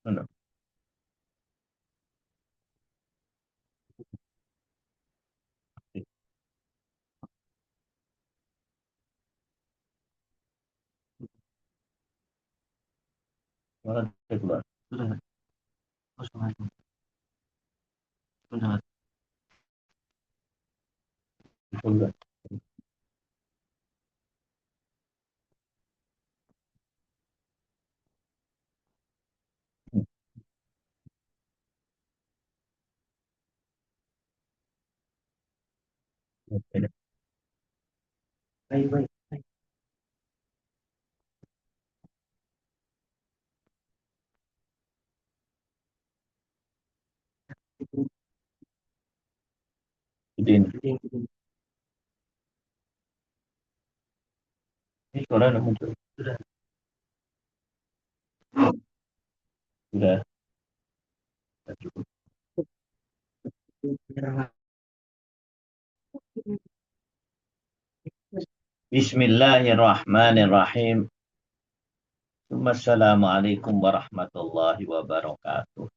Benar. Suara dia keluar. Sudah, oh, sudah. Sudah. Baik, baik, baik. Gedein. Ini suara udah muncul. Sudah. Sudah. Bismillahirrahmanirrahim. Assalamualaikum warahmatullahi wabarakatuh.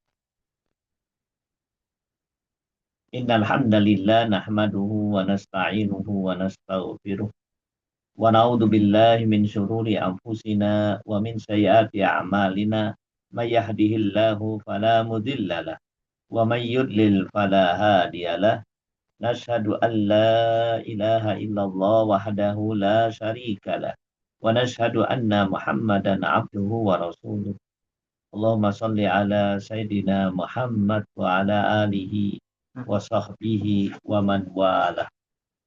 Innal hamdalillah nahmaduhu wa nasta'inuhu wa nastaghfiruh wa na'udzu billahi min syururi anfusina wa min sayyiati a'malina. May yahdihillahu fala mudhillalah wa may yudlil fala hadiyalah. Nashhadu an la ilaha illallah wahdahu la syarikalah wa nashhadu anna Muhammadan abduhu wa rasuluh. Allahumma salli ala Sayyidina Muhammad wa ala alihi wa sahbihi wa man wala.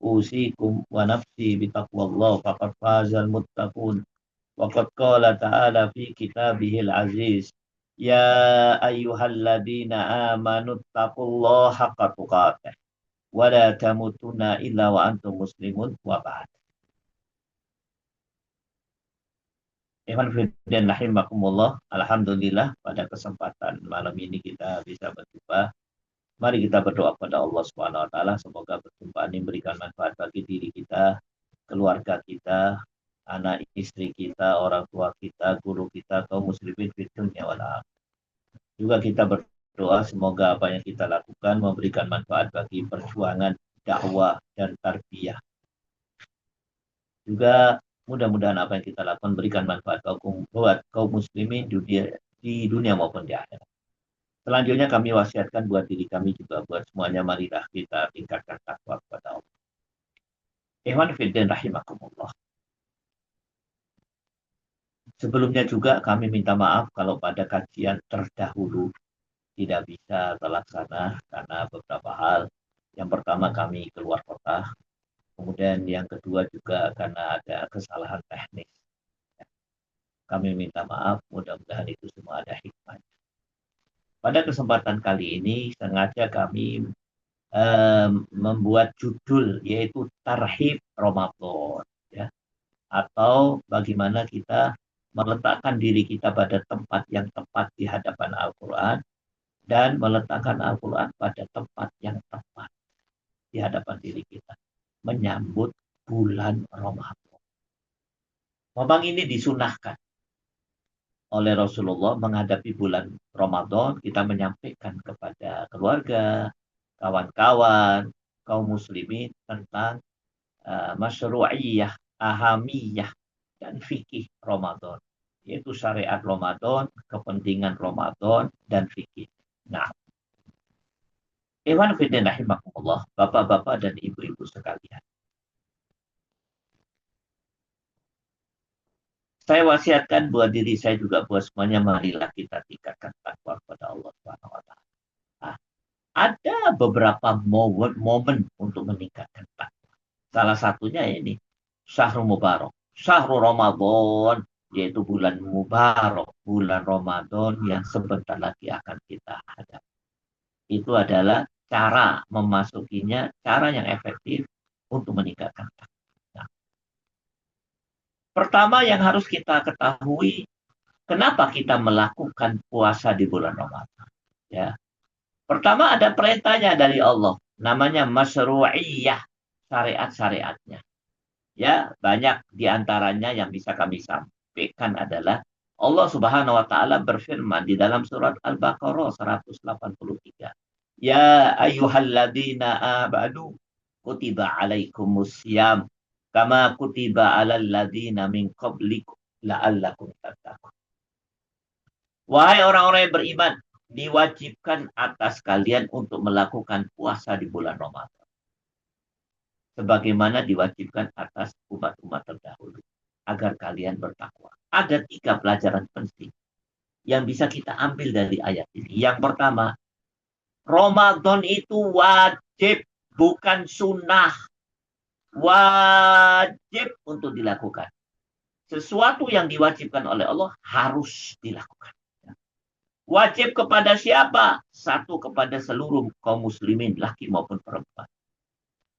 Usikum wa nafsi bitaqwallah faqad fazal muttaqun. Wa qad qala ta'ala fi kitabihil aziz. Ya ayyuhalladzina amanu taqullaha haqqa tuqatih wa la tamutunna illa wa antum muslimun wa ba'd. Ikhwan fillah rahimakumullah. Alhamdulillah pada kesempatan malam ini kita bisa berjumpa. Mari kita berdoa kepada Allah Subhanahu wa taala, semoga perjumpaan ini memberikan manfaat bagi diri kita, keluarga kita, anak istri kita, orang tua kita, guru kita, kaum muslimin di dunia wal akhirah. Juga kita berdoa semoga apa yang kita lakukan memberikan manfaat bagi perjuangan dakwah dan tarbiyah. Juga mudah-mudahan apa yang kita lakukan berikan manfaat buat kaum muslimin di dunia maupun di akhirat. Selanjutnya kami wasiatkan buat diri kami juga buat semuanya, marilah kita tingkatkan takwa kepada Allah. Ikhwan fillah rahimakumullah. Sebelumnya juga kami minta maaf kalau pada kajian terdahulu tidak bisa terlaksana karena beberapa hal. Yang pertama kami keluar kota, kemudian yang kedua juga karena ada kesalahan teknis. Kami minta maaf, mudah-mudahan itu semua ada hikmah. Pada kesempatan kali ini sengaja kami membuat judul yaitu Tarhib Ramadan, ya, atau bagaimana kita meletakkan diri kita pada tempat yang tepat di hadapan Al-Quran dan meletakkan Al-Quran pada tempat yang tepat di hadapan diri kita menyambut bulan Ramadan. Memang ini disunahkan oleh Rasulullah menghadapi bulan Ramadan, kita menyampaikan kepada keluarga, kawan-kawan, kaum muslimin tentang masyru'iyah, ahamiyah, dan fikih Ramadan. Yaitu syariat Ramadan, kepentingan Ramadan, dan fikih. Nah, Ikhwan fillah rahimakumullah, bapak-bapak dan ibu-ibu sekalian. Saya wasiatkan buat diri saya juga buat semuanya, marilah kita tingkatkan takwa kepada Allah Subhanahu wa taala. Nah, ada beberapa momen untuk meningkatkan takwa. Salah satunya ini Syahrul Mubarak, Syahrul Ramadan, yaitu bulan Mubarak, bulan Ramadan yang sebentar lagi akan kita hadapi. Itu adalah cara memasukinya, cara yang efektif untuk meningkatkan takwa. Nah, pertama yang harus kita ketahui, kenapa kita melakukan puasa di bulan Ramadan? Ya, pertama ada perintahnya dari Allah, namanya masyru'iyah, syariat-syariatnya. Ya, banyak diantaranya yang bisa kami sampaikan adalah Allah Subhanahu wa taala berfirman di dalam surat Al-Baqarah 183. Ya ayyuhalladzina amanu kutiba alaikumusiyam kama kutiba alal ladzina min qablikum la'allakum tattaqun. Wahai orang-orang yang beriman, diwajibkan atas kalian untuk melakukan puasa di bulan Ramadan. Sebagaimana diwajibkan atas umat-umat terdahulu. Agar kalian bertakwa. Ada 3 pelajaran penting yang bisa kita ambil dari ayat ini. Yang pertama, Ramadan itu wajib, bukan sunnah. Wajib untuk dilakukan. Sesuatu yang diwajibkan oleh Allah harus dilakukan. Wajib kepada siapa? Satu, kepada seluruh kaum muslimin, laki maupun perempuan.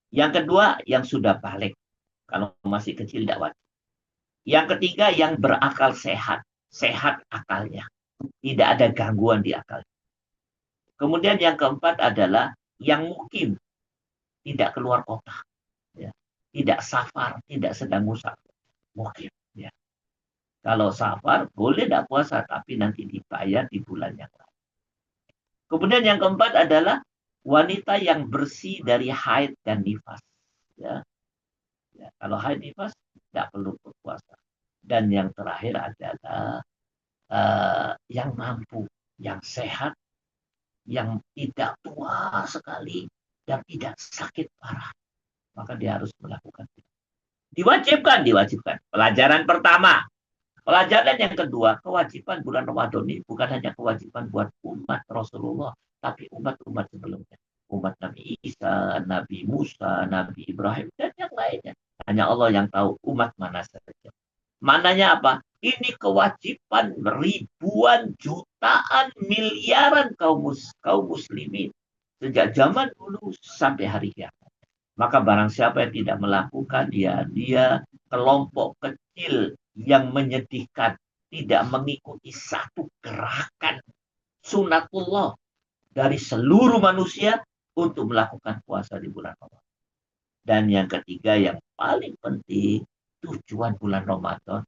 Yang kedua, yang sudah balik. Kalau masih kecil tidak wajib. Yang ketiga, yang berakal sehat. Sehat akalnya. Tidak ada gangguan di akalnya. Kemudian yang keempat adalah yang mukim. Tidak keluar kota. Ya. Tidak safar. Tidak sedang musafir. Mukim. Ya. Kalau safar, boleh tidak puasa. Tapi nanti dibayar di bulan yang lain. Kemudian yang keempat adalah wanita yang bersih dari haid dan nifas. Ya. Ya. Kalau haid nifas, tidak perlu berpuasa. Dan yang terakhir adalah yang mampu, yang sehat, yang tidak tua sekali, dan tidak sakit parah. Maka dia harus melakukan itu. Diwajibkan. Pelajaran pertama. Pelajaran yang kedua, kewajiban bulan Ramadan ini bukan hanya kewajiban buat umat Rasulullah, tapi umat-umat sebelumnya. Umat Nabi Isa, Nabi Musa, Nabi Ibrahim, dan yang lainnya. Hanya Allah yang tahu umat mana saja. Mananya apa? Ini kewajiban ribuan, jutaan, miliaran kaum muslimin. Sejak zaman dulu sampai hari kiamat. Maka barang siapa yang tidak melakukan, ya dia kelompok kecil yang menyedihkan. Tidak mengikuti satu gerakan sunatullah dari seluruh manusia untuk melakukan puasa di bulan Ramadan. Dan yang ketiga, yang paling penting, tujuan bulan Ramadan,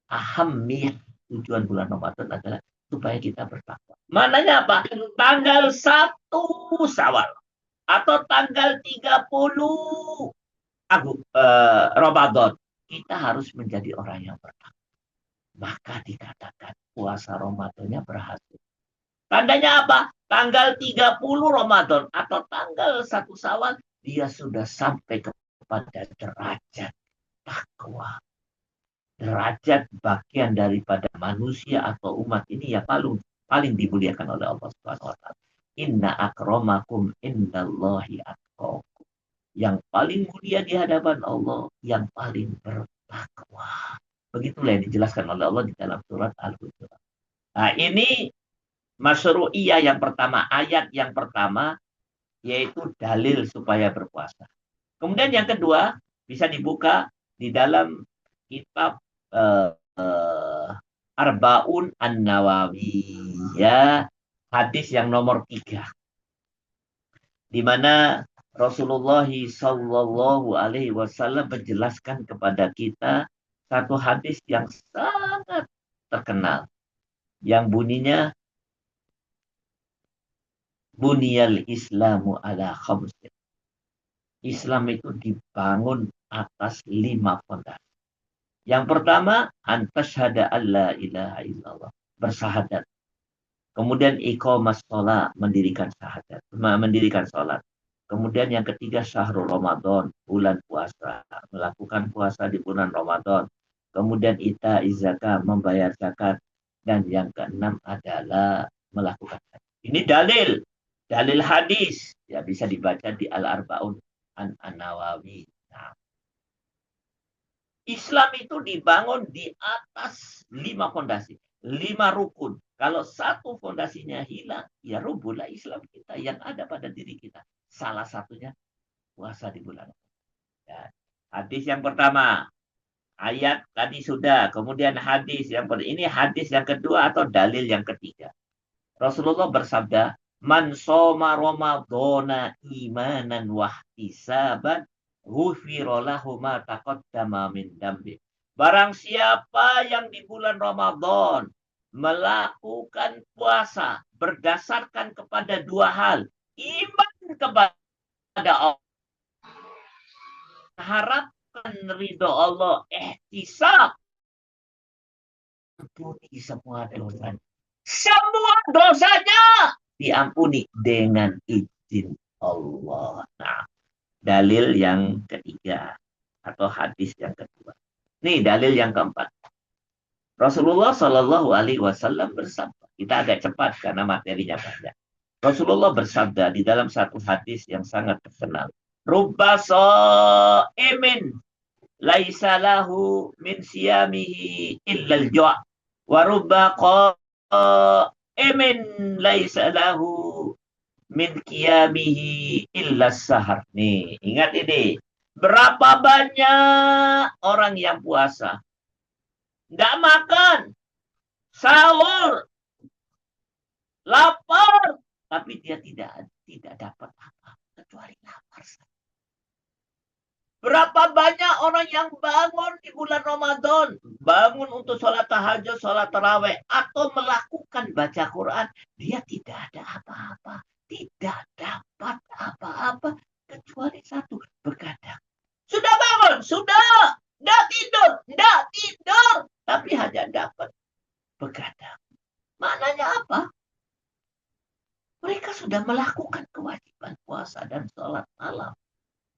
ahamiyah tujuan bulan Ramadan adalah supaya kita bertakwa. Mananya apa? Tanggal 1 Syawal atau tanggal 30 Ramadan, kita harus menjadi orang yang bertakwa. Maka dikatakan puasa Ramadannya berhasil. Tandanya apa? Tanggal 30 Ramadan atau tanggal 1 Syawal, dia sudah sampai kepada derajat takwa. Derajat bagian daripada manusia atau umat ini ya paling dimuliakan oleh Allah Subhanahu wa taala. Inna akramakum indallahi atqakum. Yang paling mulia di hadapan Allah, yang paling bertakwa. Begitulah yang dijelaskan oleh Allah di dalam surat Al-Hujurat. Nah, ini masyru'iyah yang pertama, ayat yang pertama, yaitu dalil supaya berpuasa. Kemudian yang kedua, bisa dibuka di dalam kitab Arbaun An-Nawawi, ya, hadis yang nomor 3, di mana Rasulullah Shallallahu Alaihi Wasallam menjelaskan kepada kita satu hadis yang sangat terkenal, yang bunyinya Buniyal Islamu ala khamsin. Islam itu dibangun atas 5 fondasi. Yang pertama, antasyhada alla ilaha illallah, bersahadat. Kemudian iqamas shalah, mendirikan salat. Kemudian yang ketiga, syahrul Ramadan, bulan puasa, melakukan puasa di bulan Ramadan. Kemudian ita zakat, membayar zakat. Dan yang keenam adalah melakukan haji. Ini dalil hadis, ya, bisa dibaca di Al-Arbaun An-Nawawi. Nah, Islam itu dibangun di atas 5 fondasi, 5 rukun. Kalau satu fondasinya hilang, ya rubuhlah Islam kita yang ada pada diri kita. Salah satunya puasa di bulan. Ya. Hadis yang pertama, ayat tadi sudah. Kemudian hadis ini hadis yang kedua atau dalil yang ketiga. Rasulullah bersabda, "Man shoma Ramadhana imanan wahtisaban ghufira lahu ma taqaddama min dambi." Barang siapa yang di bulan Ramadan melakukan puasa berdasarkan kepada dua hal. Iman kepada Allah, harapkan ridho Allah, ihtisab, ampuni semua dosa. Semua dosanya diampuni dengan izin Allah. Nah, dalil yang ketiga atau hadis yang kedua. Nih dalil yang keempat. Rasulullah Shallallahu Alaihi Wasallam bersabda. Kita agak cepat karena materinya banyak. Rasulullah bersabda di dalam satu hadis yang sangat terkenal. Rubba so'imin laisa lahu min siyamihi illal ju' wa rubba qa'imin laisa lahu min qiyamihi illas sahar. Nih, ingat ini. Berapa banyak orang yang puasa nggak makan, sahur, lapar, tapi dia tidak dapat apa kecuali lapar. Berapa banyak orang yang bangun di bulan Ramadan, bangun untuk sholat tahajud, sholat taraweh, atau melakukan baca Quran, dia tidak ada apa-apa, tidak dapat apa-apa kecuali satu, begadang. Sudah bangun, sudah, nggak tidur, tapi hanya dapat begadang. Maknanya apa? Mereka sudah melakukan kewajiban puasa dan sholat malam.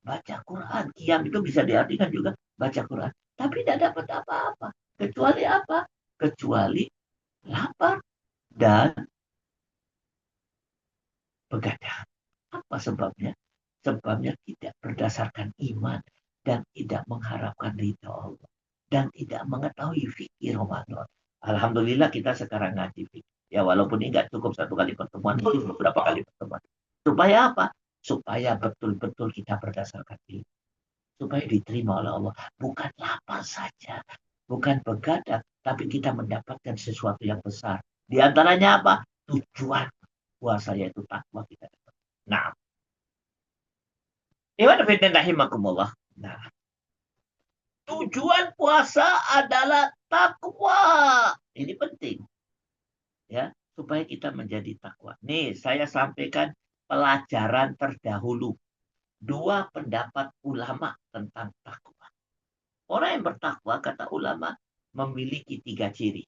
Baca Quran. Qiyam itu bisa diartikan juga baca Quran. Tapi tidak dapat apa-apa. Kecuali apa? Kecuali lapar dan begadang. Apa sebabnya? Sebabnya tidak berdasarkan iman dan tidak mengharapkan ridha Allah. Dan tidak mengetahui fikir Ramadan. Alhamdulillah kita sekarang ngaji fikir. Ya walaupun ini nggak cukup satu kali pertemuan, itu beberapa kali pertemuan. Supaya apa? Supaya betul-betul kita berdasarkan ilmu. Supaya diterima oleh Allah. Bukan lapar saja. Bukan begadang. Tapi kita mendapatkan sesuatu yang besar. Di antaranya apa? Tujuan puasa yaitu takwa kita. Nah. Nah. Tujuan puasa adalah takwa. Ini penting. Ya, supaya kita menjadi takwa. Nih, saya sampaikan pelajaran terdahulu. Dua pendapat ulama tentang takwa. Orang yang bertakwa, kata ulama, memiliki 3 ciri.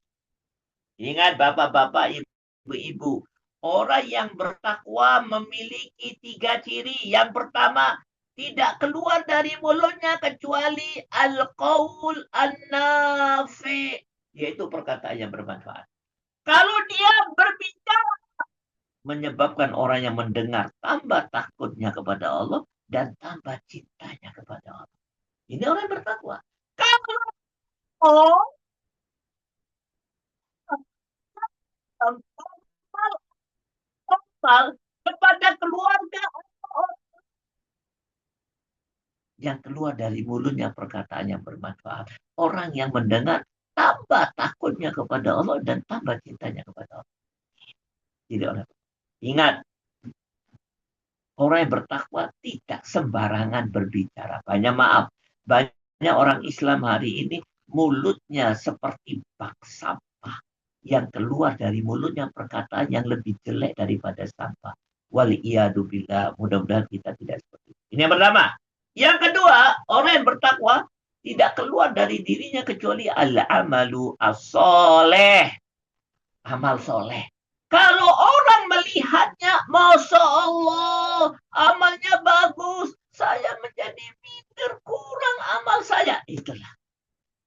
Ingat bapak-bapak, ibu-ibu. Orang yang bertakwa memiliki 3 ciri. Yang pertama, tidak keluar dari mulutnya kecuali al-qaul an-nafi. Yaitu perkataan yang bermanfaat. Kalau dia berbicara, menyebabkan orang yang mendengar tambah takutnya kepada Allah dan tambah cintanya kepada Allah. Ini orang yang bertakwa. Kalau kepada keluarga yang keluar dari mulutnya perkataan yang bermanfaat. Orang yang mendengar tambah takutnya kepada Allah dan tambah cintanya kepada Allah. Jadi orang ingat, orang yang bertakwa tidak sembarangan berbicara. Banyak orang Islam hari ini mulutnya seperti bak sampah. Yang keluar dari mulutnya perkataan yang lebih jelek daripada sampah. Waliyadzubillah, mudah-mudahan kita tidak seperti itu. Ini yang pertama. Yang kedua, orang yang bertakwa tidak keluar dari dirinya kecuali al-amalu as-soleh. Amal soleh. Kalau orang melihatnya, Masya Allah, amalnya bagus, saya menjadi minder, kurang amal saya. Itulah.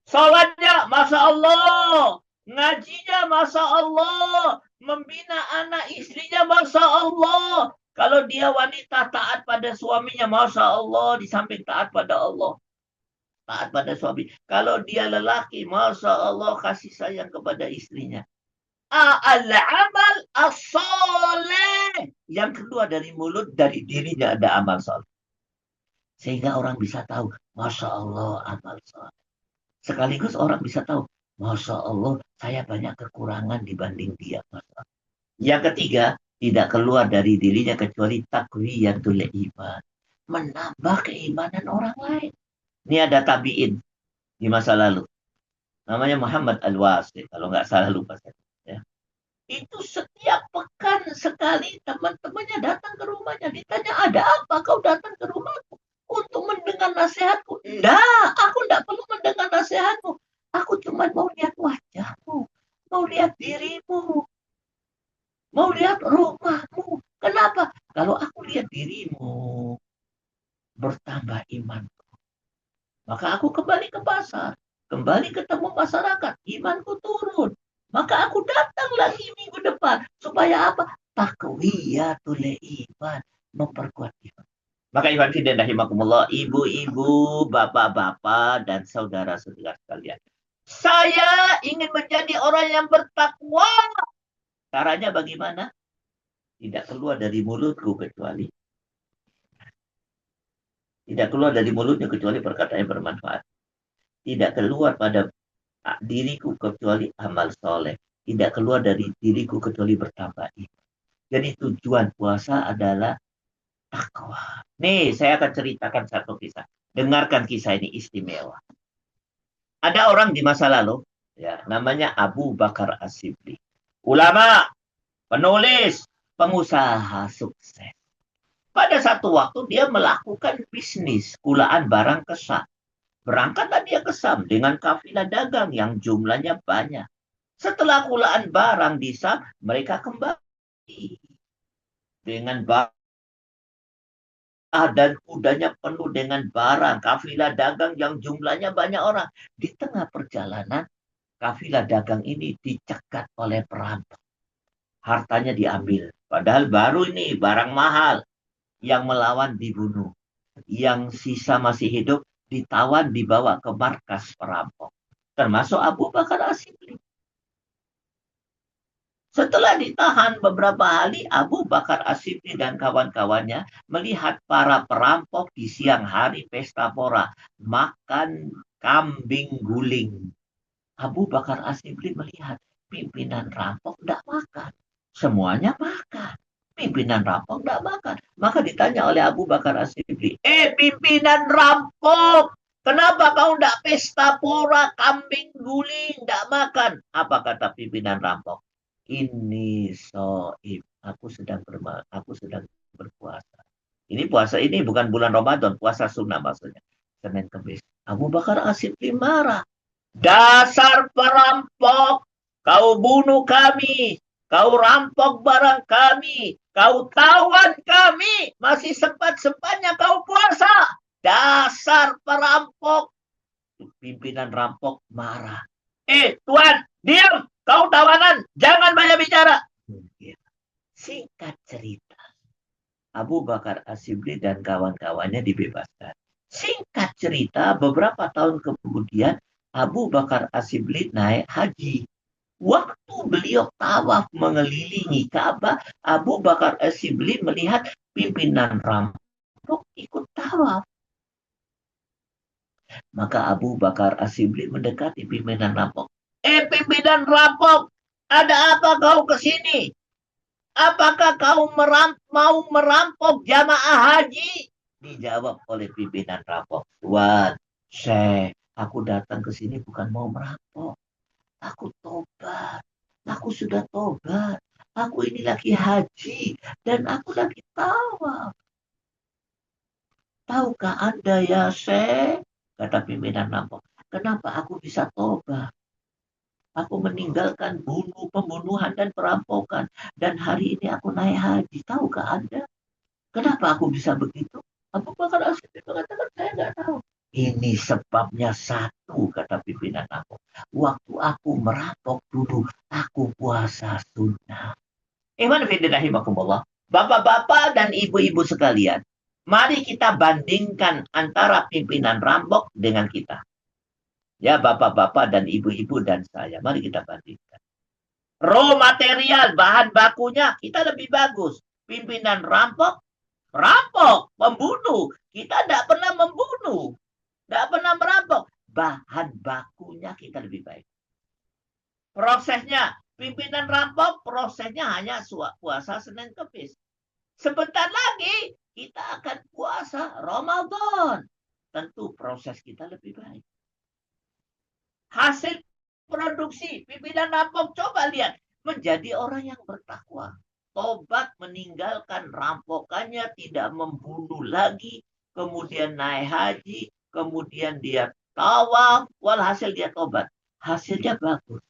Salatnya, Masya Allah. Ngajinya, Masya Allah. Membina anak istrinya, Masya Allah. Kalau dia wanita taat pada suaminya, Masya Allah, di samping taat pada Allah. Taat pada suami. Kalau dia lelaki, Masya Allah, kasih sayang kepada istrinya. Al-amal as-soleh. Yang kedua dari mulut, dari dirinya ada amal soleh. Sehingga orang bisa tahu, Masya Allah, amal soleh. Sekaligus orang bisa tahu, Masya Allah, saya banyak kekurangan dibanding dia. Masya Allah. Yang ketiga, tidak keluar dari dirinya kecuali taqwiyatul iman. Menambah keimanan orang lain. Ini ada tabi'in di masa lalu. namanya Muhammad Al-Wasi, kalau nggak salah lupa saya. Ya. Itu setiap pekan sekali teman-temannya datang ke rumahnya. Ditanya, ada apa kau datang ke rumahku? Untuk mendengar nasihatku. Enggak, aku enggak perlu mendengar nasihatmu. Aku cuma mau lihat wajahmu. Mau lihat dirimu. Mau lihat rumahmu. Kenapa? Kalau aku lihat dirimu, bertambah iman. Maka aku kembali ke pasar. Kembali ketemu masyarakat. Imanku turun. Maka aku datang lagi minggu depan. Supaya apa? Taqwiyatul iman. Memperkuat iman. Maka Iwan Fidin rahimakumullah, ibu-ibu, bapak-bapak, dan saudara-saudara sekalian. Saya ingin menjadi orang yang bertakwa. Caranya bagaimana? Tidak keluar dari mulutku kecuali. Tidak keluar dari mulutnya kecuali perkataan yang bermanfaat. Tidak keluar pada diriku kecuali amal soleh. Tidak keluar dari diriku kecuali bertambah iman. Jadi tujuan puasa adalah takwa. Nih, saya akan ceritakan satu kisah. Dengarkan kisah ini istimewa. Ada orang di masa lalu, ya, namanya Abu Bakar As-Sibli. Ulama, penulis, pengusaha sukses. Pada satu waktu dia melakukan bisnis kulaan barang ke Syam. Berangkatlah dia ke Syam dengan kafilah dagang yang jumlahnya banyak. Setelah kulaan barang di Syam, mereka kembali dengan barang dan kudanya penuh dengan barang. Kafilah dagang yang jumlahnya banyak orang. Di tengah perjalanan, kafilah dagang ini dicegat oleh perampok. Hartanya diambil. Padahal baru ini barang mahal. Yang melawan dibunuh. Yang sisa masih hidup ditawan dibawa ke markas perampok. Termasuk Abu Bakar As-Siddiq. Setelah ditahan beberapa hari, Abu Bakar As-Siddiq dan kawan-kawannya melihat para perampok di siang hari pesta pora makan kambing guling. Abu Bakar As-Siddiq melihat pimpinan rampok tidak makan. Semuanya makan. Pimpinan rampok tidak makan. Maka ditanya oleh Abu Bakar As-Siddiq, pimpinan rampok, kenapa kau tidak pesta pora kambing guling, tidak makan? Apa kata pimpinan rampok? Ini soib, aku sedang berpuasa. Ini puasa ini bukan bulan Ramadan, puasa sunnah maksudnya. Senin Kemis. Abu Bakar As-Siddiq marah. Dasar perampok, kau bunuh kami, kau rampok barang kami, kau tawan kami, masih sempat-sempatnya kau puasa. Dasar perampok. Pimpinan rampok marah. Tuan, diam, kau tawanan, jangan banyak bicara. Singkat cerita, Abu Bakar As-Siddiq dan kawan-kawannya dibebaskan. Singkat cerita, beberapa tahun kemudian, Abu Bakar As-Siddiq naik haji. Waktu beliau tawaf mengelilingi Ka'bah, Abu Bakar As-Siddiq melihat pimpinan rampok ikut tawaf. Maka Abu Bakar As-Siddiq mendekati pimpinan rampok. Pimpinan rampok, ada apa kau ke sini? Apakah kau mau merampok jamaah haji? Dijawab oleh pimpinan rampok. Tuan, aku datang ke sini bukan mau merampok. Aku tobat. Aku sudah tobat. Aku ini lagi haji. Dan aku lagi tawaf. Tahukah Anda ya, Syekh? Kata pimpinan rampok. Kenapa aku bisa tobat? Aku meninggalkan pembunuhan dan perampokan. Dan hari ini aku naik haji. Tahukah Anda? Kenapa aku bisa begitu? Abu Bakar As-Siddiq mengatakan, saya nggak tahu. Ini sebabnya satu, kata pimpinan aku. Waktu aku merampok dulu, aku puasa sunnah. Bapak-bapak dan ibu-ibu sekalian, mari kita bandingkan antara pimpinan rampok dengan kita. Ya, bapak-bapak dan ibu-ibu dan saya, mari kita bandingkan. Raw material, bahan bakunya, kita lebih bagus. Pimpinan rampok, pembunuh. Kita tidak pernah membunuh. Tidak pernah merampok. Bahan bakunya kita lebih baik. Prosesnya, pimpinan rampok, prosesnya hanya puasa Senin Kemis. Sebentar lagi, kita akan puasa Ramadan. Tentu proses kita lebih baik. Hasil produksi, pimpinan nampok, coba lihat. Menjadi orang yang bertakwa. Tobat, meninggalkan rampokannya, tidak membunuh lagi, kemudian naik haji, kemudian dia tawaf, walhasil dia tobat. Hasilnya bagus.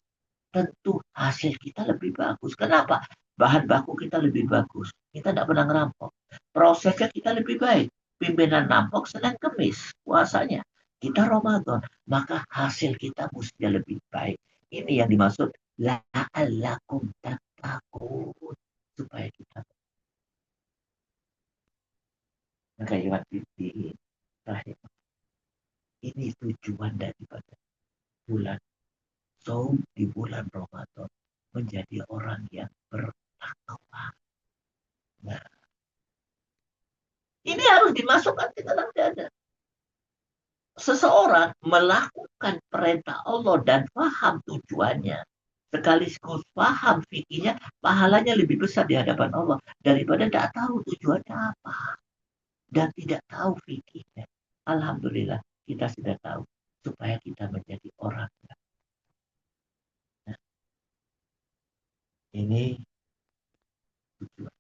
Tentu hasil kita lebih bagus. Kenapa? Bahan baku kita lebih bagus. Kita tidak pernah ngerampok. Prosesnya kita lebih baik. Pimpinan nampok Senin Kemis puasanya. Kita Ramadan. Maka hasil kita mestinya lebih baik. Ini yang dimaksud la'allakum tattaqun. Supaya kita menggayat diri terakhir. Ini tujuan daripada bulan saum di bulan Ramadan. Menjadi orang yang bertakwa. Nah, ini harus dimasukkan ke dalam dada. Seseorang melakukan perintah Allah dan paham tujuannya, sekaligus paham fikihnya, pahalanya lebih besar di hadapan Allah daripada tidak tahu tujuannya apa dan tidak tahu fikihnya. Alhamdulillah kita sudah tahu supaya kita menjadi orang. Nah, ini tujuan.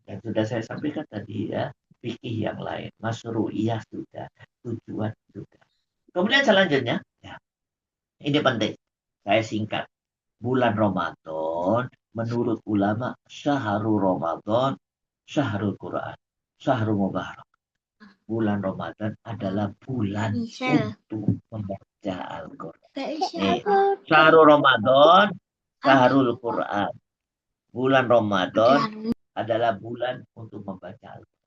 Dan sudah saya sampaikan tadi ya, fikih yang lain, masyru'iyah sudah, tujuan sudah. Kemudian selanjutnya, ya, ini penting, saya singkat. Bulan Ramadan, menurut ulama, syahrul Ramadan, syahrul Quran, syahrul Mubarak. Bulan Ramadan adalah bulan untuk membaca Al-Quran. Syahrul Ramadan, syahrul Quran. Bulan Ramadan adalah bulan untuk membaca Al-Quran.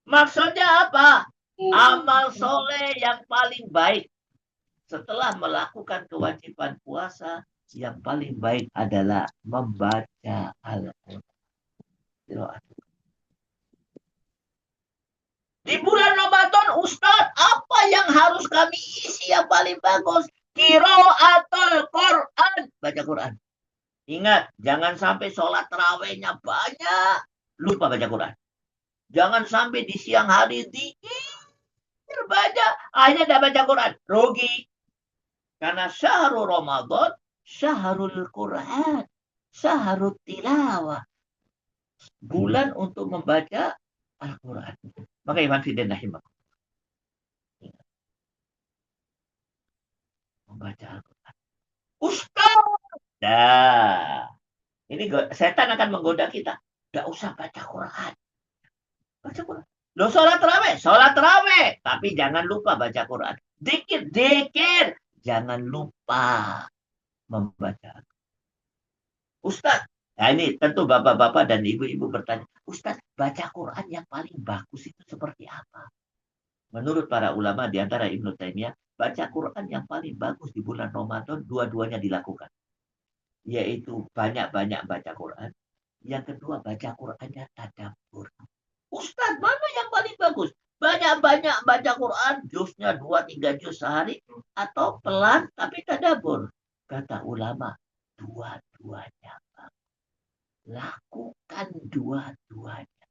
Maksudnya apa? Amal soleh yang paling baik setelah melakukan kewajiban puasa, yang paling baik adalah membaca Al-Quran. Di bulan Ramadan, Ustadz, apa yang harus kami isi yang paling bagus? Qiraatul Quran. Baca Quran. Ingat, jangan sampai sholat terawihnya banyak, lupa baca Quran. Jangan sampai di siang hari dikir banyak, akhirnya tidak baca Quran. Rugi. Karena syahrul Ramadan, syahrul Quran, syahrul tilawah. Bulan untuk membaca Al-Quran. Maka Iman Fidin Rahimahullah. Membaca Al-Quran. Ustaz! Nah, ini setan akan menggoda kita. Tidak usah baca Quran. Baca Quran. Loh, sholat terawih. Tapi jangan lupa baca Quran. Dikir. Jangan lupa membaca. Ustaz, nah ini tentu bapak-bapak dan ibu-ibu bertanya, Ustaz, baca Quran yang paling bagus itu seperti apa? Menurut para ulama di antara Ibnu Taimiyah, baca Quran yang paling bagus di bulan Ramadan dua-duanya dilakukan. Yaitu banyak-banyak baca Quran. Yang kedua, baca Qurannya tadabbur. Ustaz, mana yang paling bagus? Banyak-banyak baca Quran, juznya 2-3 juz sehari, atau pelan tapi tadabbur. Kata ulama, dua-duanya. Lakukan dua-duanya.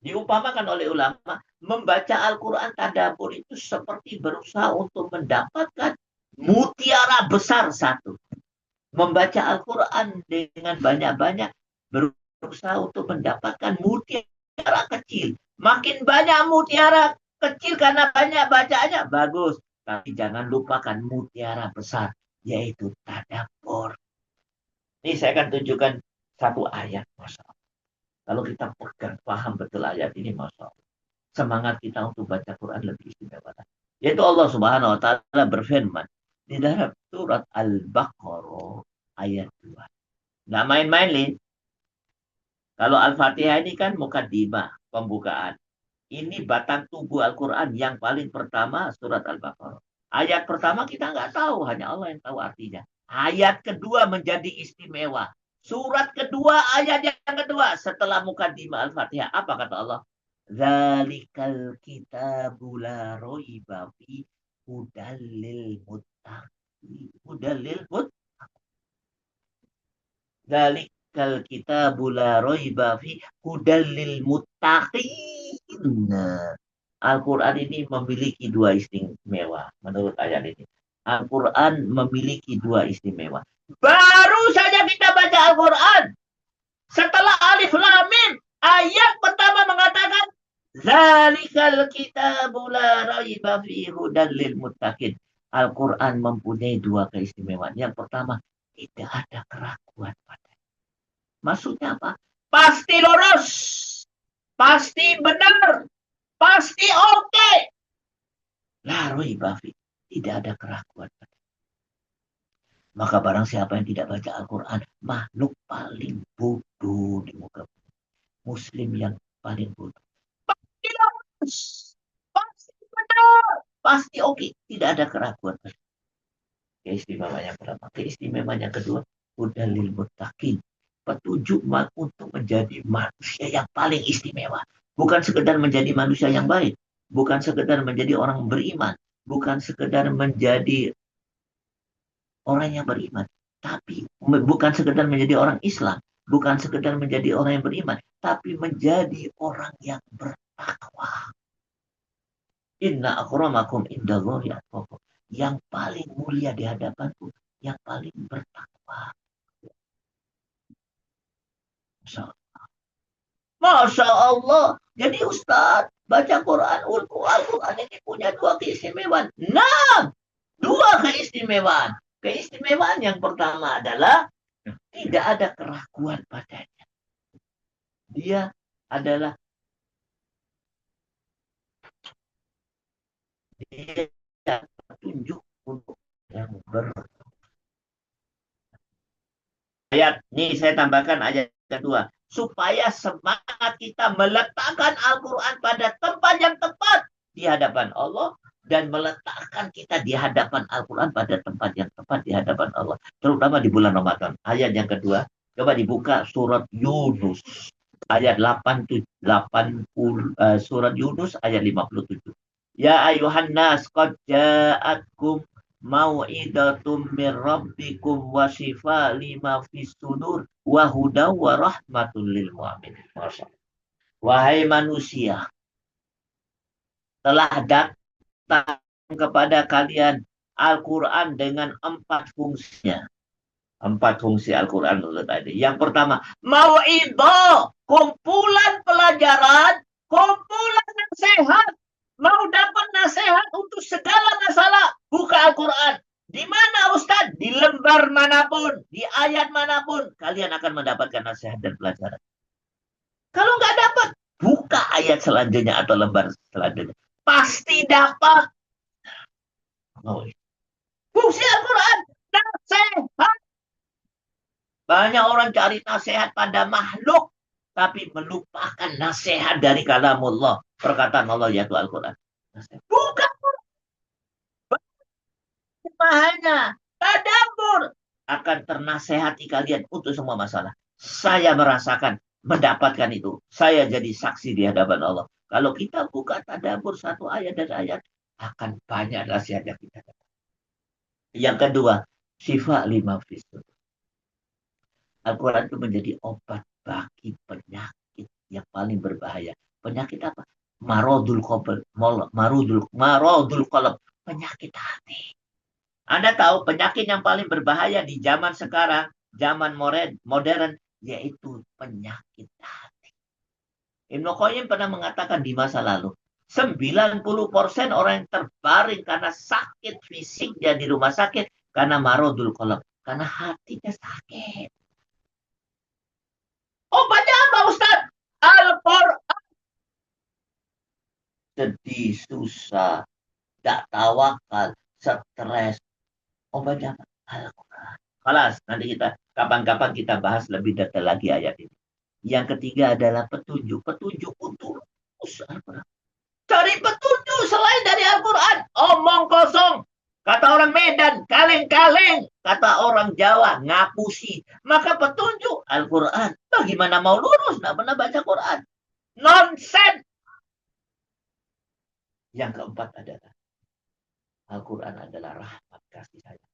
Diumpamakan oleh ulama, membaca Al-Quran tadabbur itu seperti berusaha untuk mendapatkan mutiara besar satu. Membaca Al-Quran dengan banyak-banyak berusaha untuk mendapatkan mutiara kecil. Makin banyak mutiara kecil karena banyak bacaannya, bagus. Tapi jangan lupakan mutiara besar, yaitu tadabbur. Ini saya akan tunjukkan satu ayat, Masya Allah. Kalau kita pegang, paham betul ayat ini, Masya Allah. Semangat kita untuk baca Quran lebih istimewa. Yaitu Allah Subhanahu Wa Taala berfirman di dalam surat Al-Baqarah ayat 2. Nggak main-main, Lin. Kalau Al-Fatihah ini kan mukaddimah, pembukaan. Ini batang tubuh Al-Quran yang paling pertama surat Al-Baqarah. Ayat pertama kita nggak tahu, hanya Allah yang tahu artinya. Ayat kedua menjadi istimewa. Surat kedua, ayat yang kedua. Setelah mukaddimah Al-Fatihah. Apa kata Allah? Zalikal kitabu la raiba fi hudallil muttaqin. Hudallil muttaqin. Zalikal kitabu la raiba fi hudallil muttaqin. Al-Quran ini memiliki dua istimewa. Menurut ayat ini. Al-Quran memiliki dua istimewa. Baru saja kita baca Al-Quran. Setelah Alif Lam Mim, ayat pertama mengatakan Zalikal kitabu la raiba fihi hudan lil muttaqin. Al-Quran mempunyai dua keistimewaan. Yang pertama, tidak ada keraguan pada. Maksudnya apa? Pasti lurus. Pasti benar. Pasti oke. La raiba fihi. Tidak ada keraguan pada. Maka barang siapa yang tidak baca Al-Quran, makhluk paling bodoh di muka bumi. Muslim yang paling bodoh. Pasti lurus. Pasti benar. Pasti oke. Tidak ada keraguan. Keistimewaan yang pertama. Keistimewaan yang kedua. Hudalil muttaqin. Petunjuk untuk menjadi manusia yang paling istimewa. Bukan sekedar menjadi manusia yang baik. Bukan sekedar menjadi orang beriman. Bukan sekedar menjadi orang yang beriman. Tapi bukan sekedar menjadi orang Islam. Bukan sekedar menjadi orang yang beriman. Tapi menjadi orang yang bertakwa. Inna akramakum indallahi atqakum. Yang paling mulia di hadapanku. Yang paling bertakwa. Masya Allah. Jadi Ustaz, baca Quran, Al-Quran ini punya dua keistimewaan. Nah, dua keistimewaan. Keistimewaan yang pertama adalah tidak ada keraguan padanya. Dia adalah dia petunjuk untuk yang ayat. Nih saya tambahkan ayat kedua. Supaya semangat kita meletakkan Al-Quran pada tempat yang tepat di hadapan Allah dan meletakkan kita di hadapan Al-Quran pada tempat yang tepat di hadapan Allah. Terutama di bulan Ramadan. Ayat yang kedua, coba dibuka surat Yunus. Ayat 80, surat Yunus ayat 57. Ya ayuhan nas qad ja'atkum mau'idatum min rabbikum wa shifa lima fis sudur wa huda wa rahmatul lil mu'minin. Wahai manusia, telah datang kepada kalian Al-Quran dengan 4 fungsinya. 4 fungsi Al-Quran menurut tadi. Yang pertama, mau'idah, kumpulan pelajaran, kumpulan nasihat. Mau dapat nasihat untuk segala masalah, buka Al-Quran. Di mana Ustaz? Di lembar manapun, di ayat manapun, kalian akan mendapatkan nasihat dan pelajaran. Kalau nggak dapat, buka ayat selanjutnya atau lembar selanjutnya. Pasti dapat. Fungsi Al-Quran, nasihat. Banyak orang cari nasihat pada makhluk, tapi melupakan nasihat dari kalamullah. Perkataan Allah yaitu Al-Quran. Bukan mahanya. Tadabbur akan ternasehati kalian untuk semua masalah. Saya merasakan, mendapatkan itu. Saya jadi saksi di hadapan Allah. Kalau kita buka tadabbur satu ayat dari ayat, akan banyak nasihat yang kita dapat. Yang kedua, sifat 5 fitur. Al-Quran itu menjadi obat bagi penyakit yang paling berbahaya. Penyakit apa? Marodul qalb, penyakit hati. Anda tahu penyakit yang paling berbahaya di zaman sekarang, zaman modern, yaitu penyakit hati. Ibnu Qayyim pernah mengatakan di masa lalu, 90% orang yang terbaring karena sakit fisiknya di rumah sakit, karena marodul qalb, karena hatinya sakit. Obatnya apa Ustaz? Al-Quran. Sedih, susah, tidak tawakal, stres. Obatnya apa? Al-Quran. Kelas, nanti kita kapan-kapan kita bahas lebih detail lagi ayat ini. Yang ketiga adalah petunjuk. Petunjuk untuk Al-Quran. Cari petunjuk selain dari Al-Quran. Omong kosong. Kata orang Medan, kaleng-kaleng. Kata orang Jawa, ngapusi. Maka petunjuk Al-Quran. Bagaimana mau lurus? Nggak pernah baca Quran. Nonsen. Yang keempat adalah Al-Quran adalah rahmat kasih sayang.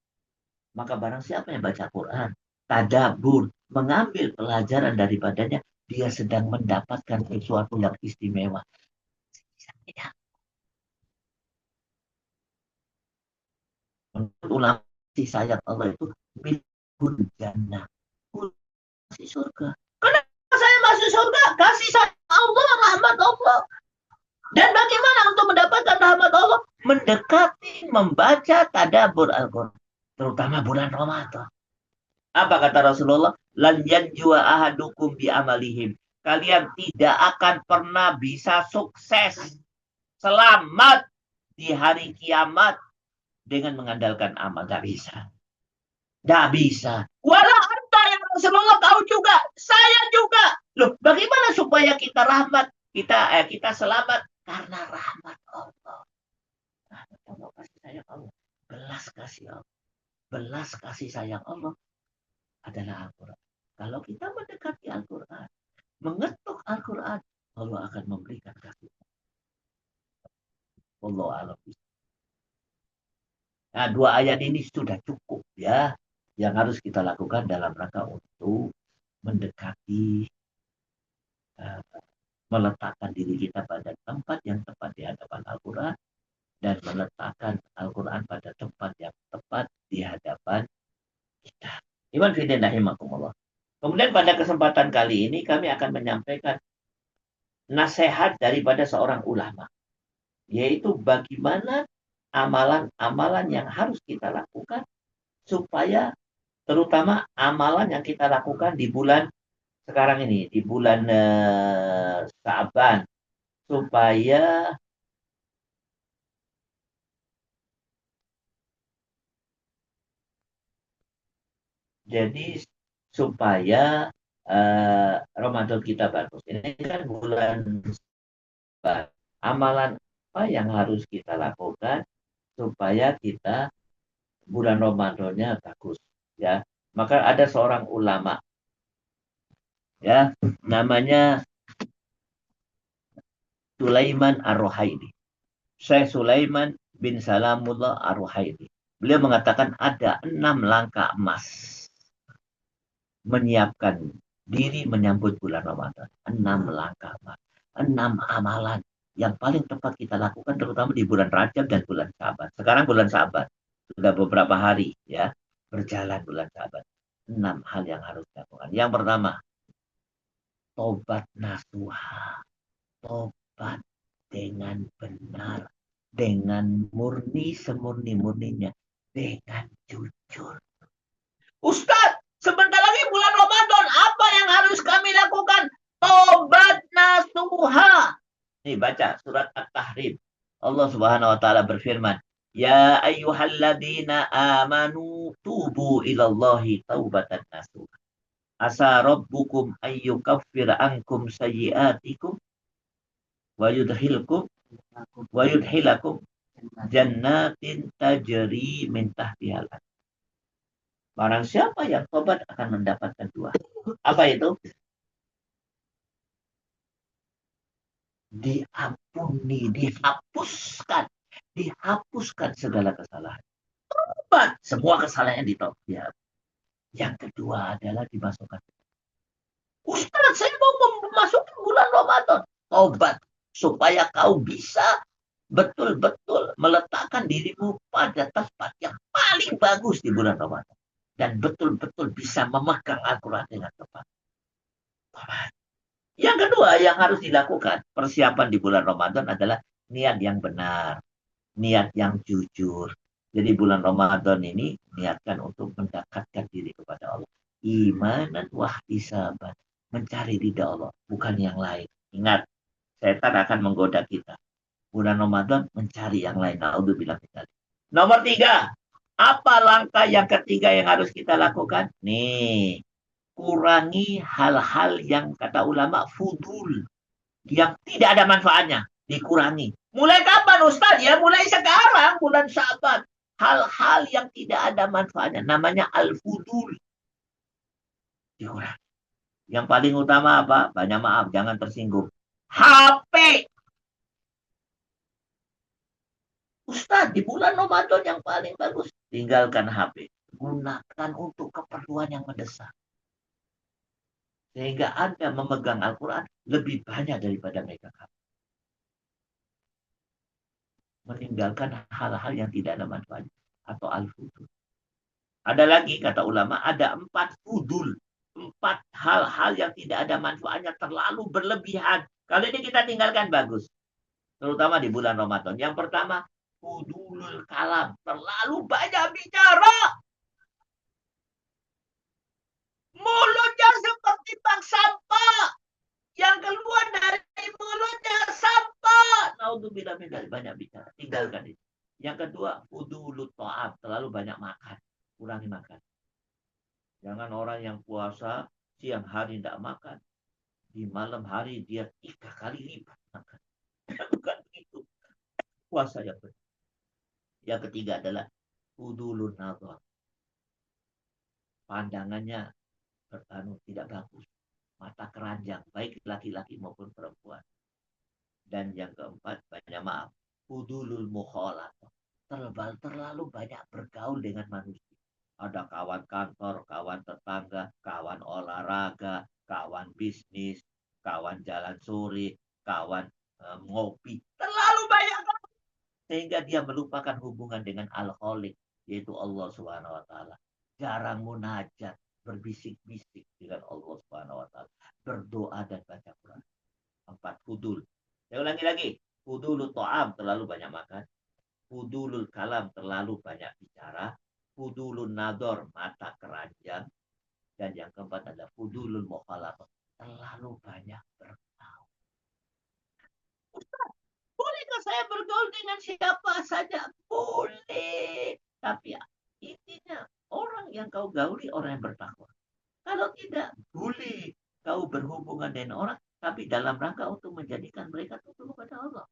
Maka barang siapa yang baca Quran, tadabbur, mengambil pelajaran daripadanya, dia sedang mendapatkan sesuatu yang istimewa. Menurut ulama, kasih sayang Allah itu milhul jannah. Kasih surga. Kenapa saya masuk surga? Kasih sayang Allah, rahmat Allah. Dan bagaimana untuk mendapatkan rahmat Allah? Mendekati, membaca tadabbur Al-Quran. Terutama bulan Ramadan. Apa kata Rasulullah? Lan yanjua ahadukum bi amalihim. Kalian tidak akan pernah bisa sukses, selamat di hari kiamat dengan mengandalkan amal. Gak bisa. Gak bisa. Walau anta yang Rasulullah, kau juga. Saya juga. Loh, bagaimana supaya kita rahmat? Kita selamat karena rahmat Allah. Rahmat Allah, kasih sayang Allah. Belas kasih Allah. Belas kasih sayang Allah adalah Al-Quran. Kalau kita mendekati Al-Quran, mengetuk Al-Quran, Allah akan memberikan kasih. Allah alam. Nah, 2 ayat ini sudah cukup ya, yang harus kita lakukan dalam rangka untuk mendekati, meletakkan diri kita pada tempat yang tepat di hadapan Al-Quran, dan meletakkan Al-Quran pada tempat yang tepat di hadapan kita. Iman fidin rahimakumullah. Kemudian pada kesempatan kali ini kami akan menyampaikan nasihat daripada seorang ulama, yaitu bagaimana amalan-amalan yang harus kita lakukan supaya, terutama amalan yang kita lakukan di bulan sekarang ini, di bulan Sa'ban, supaya jadi supaya Ramadan kita bagus. Ini kan bulan Sa'ban. Amalan apa yang harus kita lakukan supaya kita bulan Ramadannya bagus, ya. Maka ada seorang ulama, ya, namanya Sulaiman Ar-Ruhaili. Syekh Sulaiman bin Salamullah Ar-Ruhaili. Beliau mengatakan ada 6 langkah emas menyiapkan diri menyambut bulan Ramadan. 6 langkah emas. 6 amalan yang paling tepat kita lakukan, terutama di bulan Rajab dan bulan Sa'ban. Sekarang bulan Sa'ban. Sudah beberapa hari ya berjalan bulan Sa'ban. 6 hal yang harus dilakukan. Yang pertama, tobat nasuha. Tobat dengan benar, dengan murni, semurni-murninya, dengan jujur. Ustadz, sebentar lagi bulan Ramadan, apa yang harus kami lakukan? Tobat nasuha. Nih baca surat At-Tahrim. Allah Subhanahu wa taala berfirman, "Ya ayyuhalladzina amanu tubu ilallahi taubatan nasuha. Asa rabbukum ayyukaffir ankum sayyiatikum wa yudhilakum jannatin tajri min tahtihal." Barang siapa yang tobat akan mendapatkan 2. Apa itu? Diampuni, dihapuskan segala kesalahan. Tobat, semua kesalahan ditolak. Ya. Yang kedua adalah dimasukkan. Ustaz, saya mau memasuki bulan Ramadan. Tobat, supaya kau bisa betul-betul meletakkan dirimu pada tempat yang paling bagus di bulan Ramadan. Dan betul-betul bisa memegang Al-Quran dengan tepat. Tobat. Yang kedua yang harus dilakukan persiapan di bulan Ramadan adalah niat yang benar, niat yang jujur. Jadi bulan Ramadan ini niatkan untuk mendekatkan diri kepada Allah. Imanan wahtisaban, mencari ridha Allah, bukan yang lain. Ingat, setan akan menggoda kita. Bulan Ramadan mencari yang lain. Naudzubillah min dzalik. Nomor 3, apa langkah yang ketiga yang harus kita lakukan? Nih, kurangi hal-hal yang kata ulama fudul, yang tidak ada manfaatnya, dikurangi. Mulai kapan Ustaz? Ya mulai sekarang bulan Sa'ban. Hal-hal yang tidak ada manfaatnya, namanya al-fudul, dikurangi. Yang paling utama apa? Banyak maaf, jangan tersinggung. HP. Ustaz, di bulan Ramadan yang paling bagus, tinggalkan HP. Gunakan untuk keperluan yang mendesak. Sehingga Anda memegang Al-Quran lebih banyak daripada mereka. Meninggalkan hal-hal yang tidak ada manfaatnya. atau al-fudul. Ada lagi kata ulama, ada 4 fudul. 4 hal-hal yang tidak ada manfaatnya terlalu berlebihan. Kalau ini kita tinggalkan bagus. Terutama di bulan Ramadan. Yang pertama, fudulul kalam. Terlalu banyak bicara. Mulutnya seperti bak sampah. Yang keluar dari mulutnya sampah. Naudzubillah min dzalik, banyak bicara. Tinggalkan itu. Yang kedua, fudulut ta'am. Terlalu banyak makan. Kurangi makan. Jangan orang yang puasa siang hari tidak makan. Di malam hari dia 3 kali lipat makan. Bukan itu. Puasa yang benar. Yang ketiga adalah fudulun nazar. Pandangannya tidak bagus. Mata keranjang, baik laki-laki maupun perempuan. Dan yang keempat, banyak maaf, fudulul mukhalatah. Terlalu banyak bergaul dengan manusia. Ada kawan kantor, kawan tetangga, kawan olahraga, kawan bisnis, kawan jalan sore, kawan ngopi. Terlalu banyak. Sehingga dia melupakan hubungan dengan Al-Khaliq, yaitu Allah Subhanahu wa taala. Jarang munajat, berbisik-bisik dengan Allah Subhanahu wa taala, berdoa dan baca Quran. 4 fudul. Saya ulangi lagi. Fudulul ta'am, terlalu banyak makan. Fudulul kalam, terlalu banyak bicara. Fudulul nador, mata keranjang. Dan yang keempat adalah fudulul mukhalatah, terlalu banyak bergaul. Ustaz, bolehkah saya bergaul dengan siapa saja? Boleh. Tapi intinya orang yang kau gauli orang yang bertakwa. Kalau tidak, boleh kau berhubungan dengan orang, tapi dalam rangka untuk menjadikan mereka tunduk kepada Allah.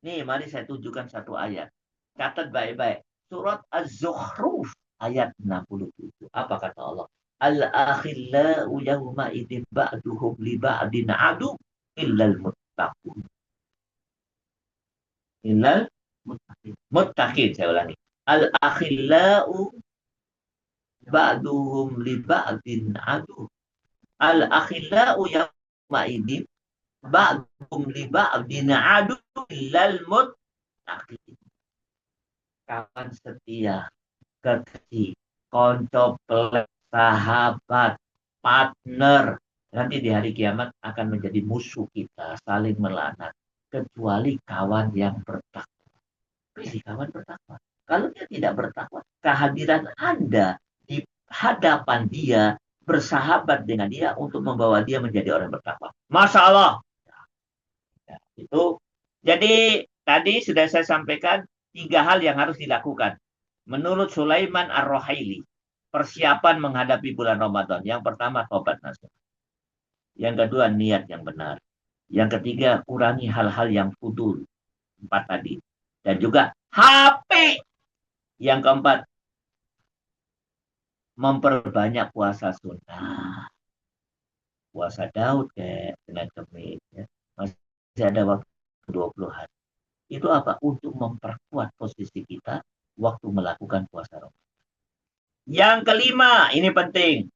Nih, mari saya tunjukkan satu ayat. Catat baik-baik. Surat Az-Zukhruf ayat 67. Apa kata Allah? Al-akhillau yawma idin ba'duhum li ba'din adu illal muttaqun. Illal muttaqin. Saya ulangi. Al-akhillau ba'duhum li ba'din adu. Al-akhillau yawma idin ba'duhum li ba'din adu illal muttaqin. Kawan setia, kekasih, konco, sahabat, partner, nanti di hari kiamat akan menjadi musuh kita, saling melaknat, kecuali kawan yang bertakwa. Pilih kawan bertakwa. Kalau dia tidak bertakwa, kehadiran Anda di hadapan dia, bersahabat dengan dia untuk membawa dia menjadi orang bertakwa. Masya Allah. Ya, itu. Jadi tadi sudah saya sampaikan 3 hal yang harus dilakukan. Menurut Sulaiman Ar-Ruhaili, persiapan menghadapi bulan Ramadan. Yang pertama, tobat nasuh. Yang kedua, niat yang benar. Yang ketiga, kurangi hal-hal yang fudul. 4 tadi. Dan juga HP. Yang keempat, memperbanyak puasa sunnah. Puasa Daud kayak Senin Kemis. Ya. Masih ada waktu 20 hari. Itu apa? Untuk memperkuat posisi kita waktu melakukan puasa Ramadan. Yang kelima, ini penting.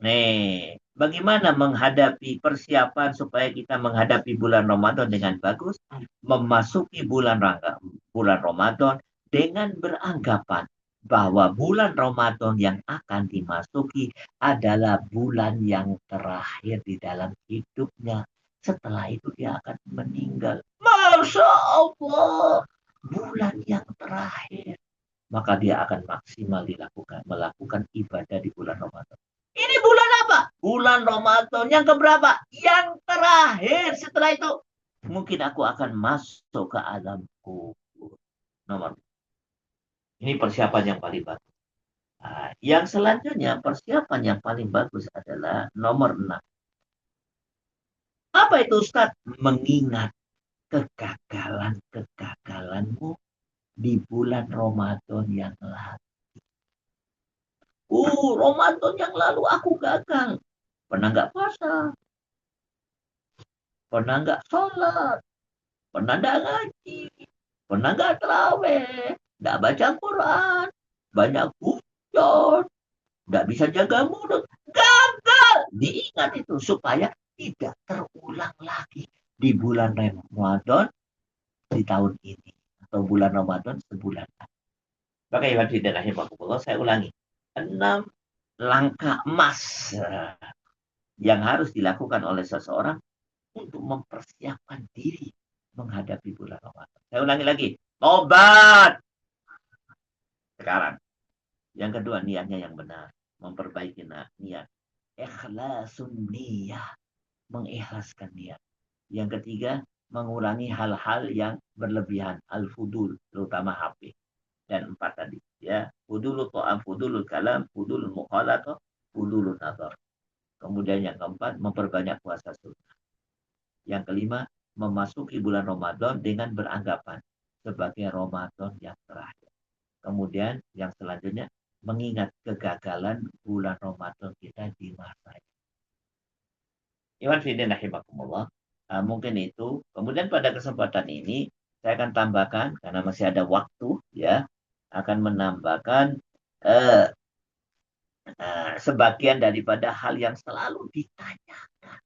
Nih, bagaimana menghadapi persiapan supaya kita menghadapi bulan Ramadan dengan bagus? Memasuki bulan Ramadan dengan beranggapan bahwa bulan Ramadan yang akan dimasuki adalah bulan yang terakhir di dalam hidupnya. Setelah itu dia akan meninggal. Masya Allah, bulan yang terakhir. Maka dia akan maksimal melakukan ibadah di bulan Ramadan. Ini bulan apa? Bulan Ramadan yang keberapa? Yang terakhir. Setelah itu, mungkin aku akan masuk ke alam kubur. Nomor. Ini persiapan yang paling bagus. Nah, yang selanjutnya, persiapan yang paling bagus adalah nomor 6. Apa itu Ustaz? Mengingat kegagalan-kegagalanmu di bulan Ramadan yang lalu. Ramadan yang lalu aku gagal. Pernah nggak puasa? Pernah nggak sholat? Pernah nggak ngaji? Pernah nggak terawih? Nggak baca Quran? Banyak guyon? Nggak bisa jaga mulut? Gagal! Diingat itu supaya tidak terulang lagi di bulan Ramadan di tahun ini. Atau bulan Ramadan sebulan lagi. Maka Iwan Fidan rahimahullah, saya ulangi. 6 langkah emas yang harus dilakukan oleh seseorang untuk mempersiapkan diri menghadapi bulan Ramadan. Saya ulangi lagi. Tobat sekarang. Yang kedua, niatnya yang benar. Memperbaiki niat. Ikhlasun niyah. Mengikhlaskan niat. Yang ketiga, mengurangi hal-hal yang berlebihan. Al-fudul, terutama HP. Dan 4 tadi. Ya, fudulul ta'am, fudulul kalam, fudulul mukhalatah, fudulul nazar. Kemudian yang keempat, memperbanyak puasa sunnah. Yang kelima, memasuki bulan Ramadan dengan beranggapan sebagai Ramadan yang terakhir. Kemudian yang selanjutnya, mengingat kegagalan bulan Ramadan kita di masa ini. Iwan Fidin rahimakumullah. Mungkin itu. Kemudian pada kesempatan ini, saya akan tambahkan, karena masih ada waktu, ya, akan menambahkan sebagian daripada hal yang selalu ditanyakan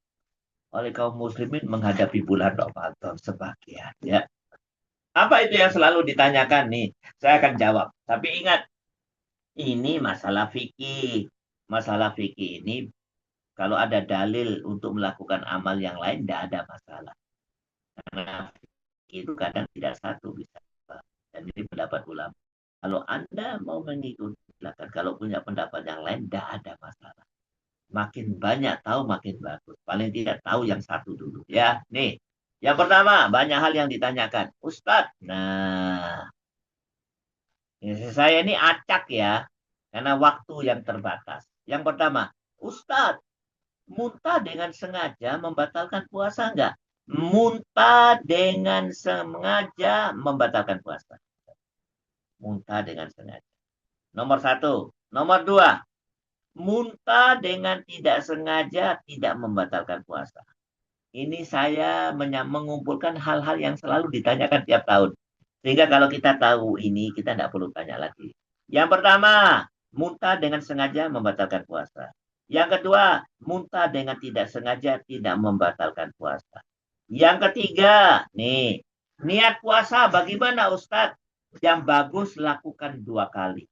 oleh kaum muslimin menghadapi bulan Ramadan sebagian, ya. Apa itu yang selalu ditanyakan nih? Saya akan jawab. Tapi ingat, ini masalah fikih. Masalah fikih ini kalau ada dalil untuk melakukan amal yang lain, tidak ada masalah. Karena itu kadang tidak satu bisa. Dan ini pendapat ulama. Kalau Anda mau mengikuti, silakan. Kalau punya pendapat yang lain, tidak ada masalah. Makin banyak tahu, makin bagus. Paling tidak tahu yang satu dulu. Ya, nih. Yang pertama, banyak hal yang ditanyakan. Ustadz, nah, saya ini acak ya. Karena waktu yang terbatas. Yang pertama, Ustadz, muntah dengan sengaja membatalkan puasa enggak? Muntah dengan sengaja membatalkan puasa. Muntah dengan sengaja. Nomor satu. Nomor dua, muntah dengan tidak sengaja tidak membatalkan puasa. Ini saya mengumpulkan hal-hal yang selalu ditanyakan tiap tahun. Sehingga kalau kita tahu ini, kita tidak perlu tanya lagi. Yang pertama, muntah dengan sengaja membatalkan puasa. Yang kedua, muntah dengan tidak sengaja tidak membatalkan puasa. Yang ketiga, nih, niat puasa bagaimana Ustadz? Yang bagus lakukan 2 kali.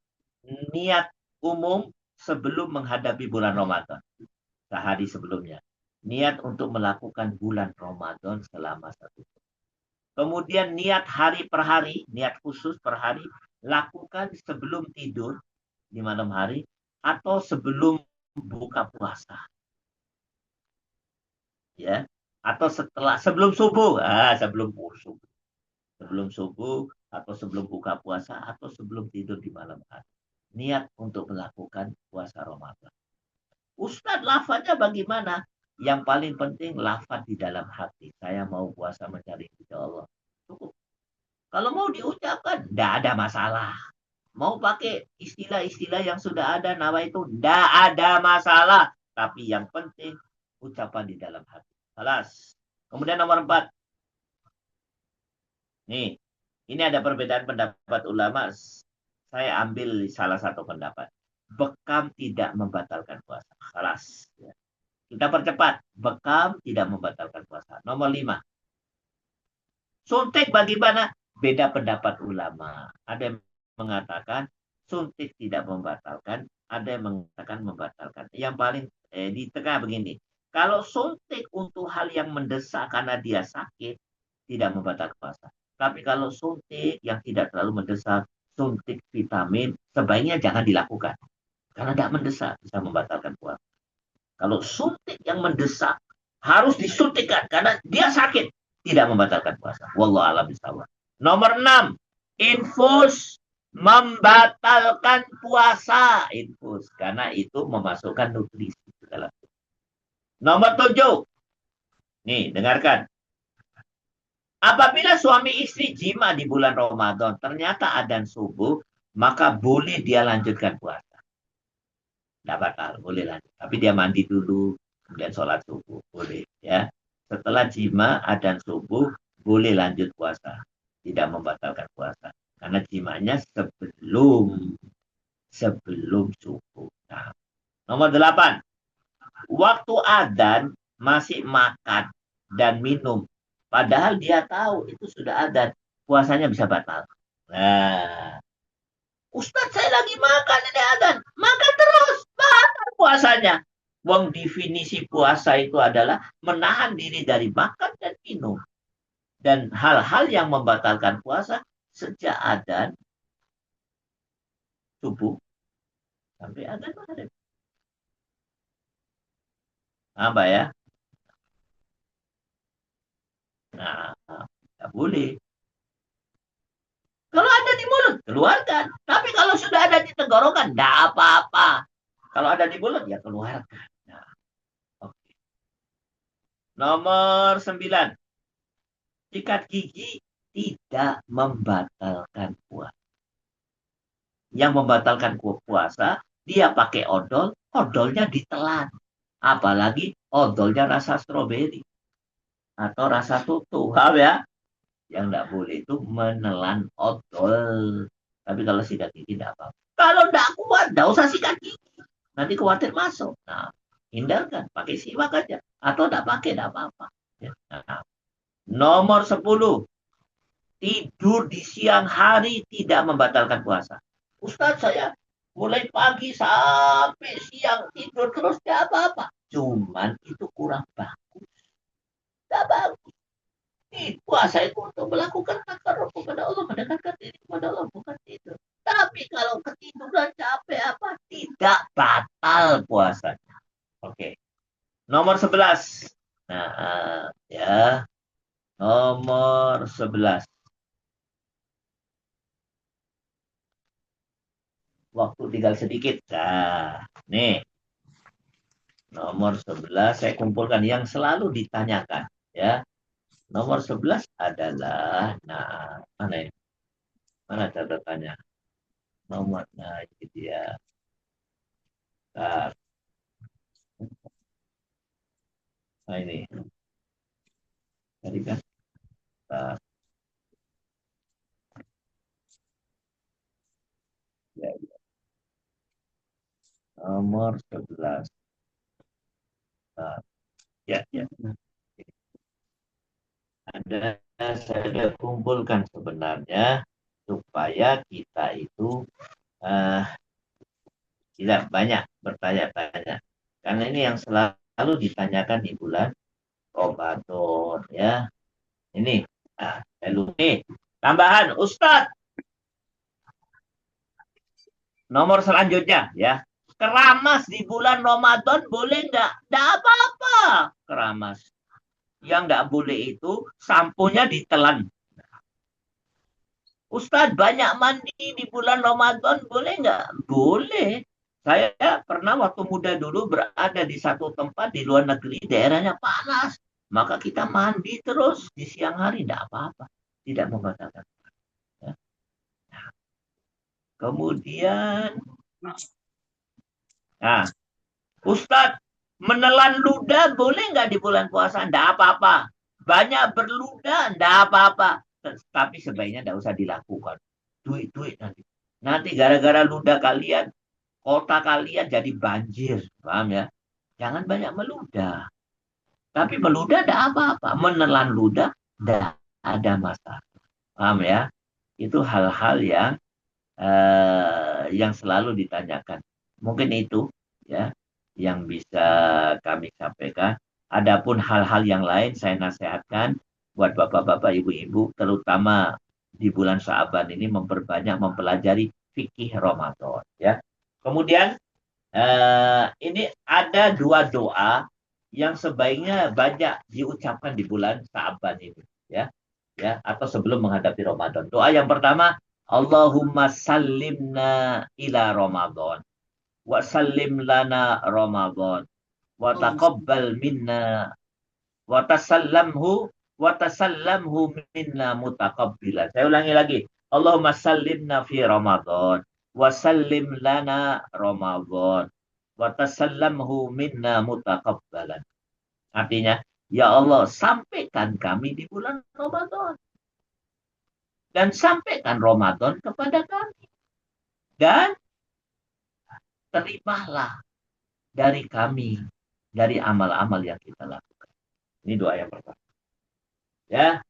Niat umum sebelum menghadapi bulan Ramadan. Sehari sebelumnya. Niat untuk melakukan bulan Ramadan selama 1 bulan. Kemudian niat hari per hari, niat khusus per hari, lakukan sebelum tidur di malam hari atau sebelum buka puasa. Ya, atau sebelum subuh, sebelum subuh. Sebelum subuh atau sebelum buka puasa atau sebelum tidur di malam hari. Niat untuk melakukan puasa Ramadan. Ustadz, lafadznya bagaimana? Yang paling penting lafadz di dalam hati. Saya mau puasa mencari ridha Allah. Cukup. Kalau mau diucapkan, tidak ada masalah. Mau pakai istilah-istilah yang sudah ada, nama itu, tidak ada masalah. Tapi yang penting, ucapan di dalam hati. Alas. Kemudian nomor 4. Nih, ini ada perbedaan pendapat ulama. Saya ambil salah satu pendapat. Bekam tidak membatalkan puasa. Alas. Ya. Kita percepat. Bekam tidak membatalkan puasa. Nomor 5. Suntik bagaimana? Beda pendapat ulama. Ada yang mengatakan suntik tidak membatalkan. Ada yang mengatakan membatalkan. Yang paling di tengah begini. Kalau suntik untuk hal yang mendesak karena dia sakit, tidak membatalkan puasa. Tapi kalau suntik yang tidak terlalu mendesak, suntik vitamin, sebaiknya jangan dilakukan. Karena tidak mendesak, bisa membatalkan puasa. Kalau suntik yang mendesak, harus disuntikkan karena dia sakit, tidak membatalkan puasa. Wallahu a'lam bishawab. Nomor 6, infus membatalkan puasa. Infus, karena itu memasukkan nutrisi ke dalam. Nomor 7, nih dengarkan. Apabila suami istri jima di bulan Ramadan, ternyata adzan subuh, maka boleh dia lanjutkan puasa. Tidak batal, boleh lanjut. Tapi dia mandi dulu, kemudian sholat subuh, boleh. Ya. Setelah jima, adzan subuh, boleh lanjut puasa. Tidak membatalkan puasa. Karena jimanya sebelum subuh. Nah. Nomor 8. Waktu adzan masih makan dan minum. Padahal dia tahu itu sudah adzan. Puasanya bisa batal. Nah, Dong definisi puasa itu adalah menahan diri dari makan dan minum. Dan hal-hal yang membatalkan puasa sejak adzan subuh sampai adzan maghrib. Apa ya? Nah, tidak boleh. Kalau ada di mulut, keluarkan. Tapi kalau sudah ada di tenggorokan, tidak apa-apa. Kalau ada di mulut, ya keluarkan. Nah, okay. Nomor 9. Sikat gigi tidak membatalkan puasa. Yang membatalkan puasa, dia pakai odol, odolnya ditelan. Apalagi odolnya rasa stroberi atau rasa tutu. Paham ya? Yang tidak boleh itu menelan odol. Tapi kalau sikat gigi tidak apa-apa. Kalau tidak kuat, tidak usah sikat gigi. Nanti khawatir masuk. Nah, hindarkan. Pakai siwak aja. Atau tidak pakai, tidak apa-apa. Ya. Nah, nomor 10. Tidur di siang hari tidak membatalkan puasa. Ustaz, saya mulai pagi sampai siang tidur terus tidak apa-apa. Cuman itu kurang bagus. Tidak bagus. Puasa itu untuk melakukan takarruf kepada Allah, mendekatkan diri kepada Allah, bukan tidur. Tapi kalau ketiduran capek apa, tidak batal puasanya. Oke. Nomor 11. Nah, ya. Nomor 11. Waktu tinggal sedikit. Nah, nih. Nomor 11 saya kumpulkan yang selalu ditanyakan, ya. Nomor 11 adalah, nah, mana ini? Mana catatannya? Nomor, nah ini dia. Nah, ini. Tadi kan. Nah, ya, ya. Nomor 11. Nah, ya, ya. Ada, saya kumpulkan sebenarnya supaya kita itu tidak banyak bertanya-tanya. Karena ini yang selalu ditanyakan di bulan Ramadan, ya. Ini, nah, nih, tambahan, Ustadz. Nomor selanjutnya, ya. Keramas di bulan Ramadan boleh nggak? Nggak apa-apa, keramas. Yang nggak boleh itu samponya ditelan. Ustadz, banyak mandi di bulan Ramadan boleh nggak? Boleh. Saya pernah waktu muda dulu berada di satu tempat di luar negeri, daerahnya panas. Maka kita mandi terus di siang hari, tidak apa-apa. Tidak membatalkan. Ya. Kemudian, nah, Ustadz, menelan ludah boleh nggak di bulan puasa? Tidak apa-apa. Banyak berludah, tidak apa-apa. Tapi sebaiknya tidak usah dilakukan. Duit-duit nanti. Nanti gara-gara ludah kalian, kota kalian jadi banjir. Paham ya? Jangan banyak meludah. Tapi meludah tidak apa-apa. Menelan ludah tidak ada masalah. Paham ya? Itu hal-hal yang selalu ditanyakan. Mungkin itu ya yang bisa kami sampaikan. Adapun hal-hal yang lain saya nasihatkan buat bapak-bapak, ibu-ibu, terutama di bulan Sya'ban ini memperbanyak mempelajari fikih Ramadan. Ya. Kemudian ini ada dua doa yang sebaiknya banyak diucapkan di bulan Sya'ban ini. Ya, atau sebelum menghadapi Ramadan. Doa yang pertama, Allahumma sallimna ila Ramadan. Wa sallim lana Ramadan. Wa taqabbal minna. Wa tasallamhu. Wa tasallamhu minna mutaqabbilan. Saya ulangi lagi. Allahumma sallimna fi Ramadan. Wa sallim lana Ramadan. Wa tasallamhu minna mutaqabbalan. Artinya, ya Allah, sampaikan kami di bulan Ramadan. Dan sampaikan Ramadan kepada kami. Dan terimalah dari kami, dari amal-amal yang kita lakukan. Ini doa yang pertama. Ya,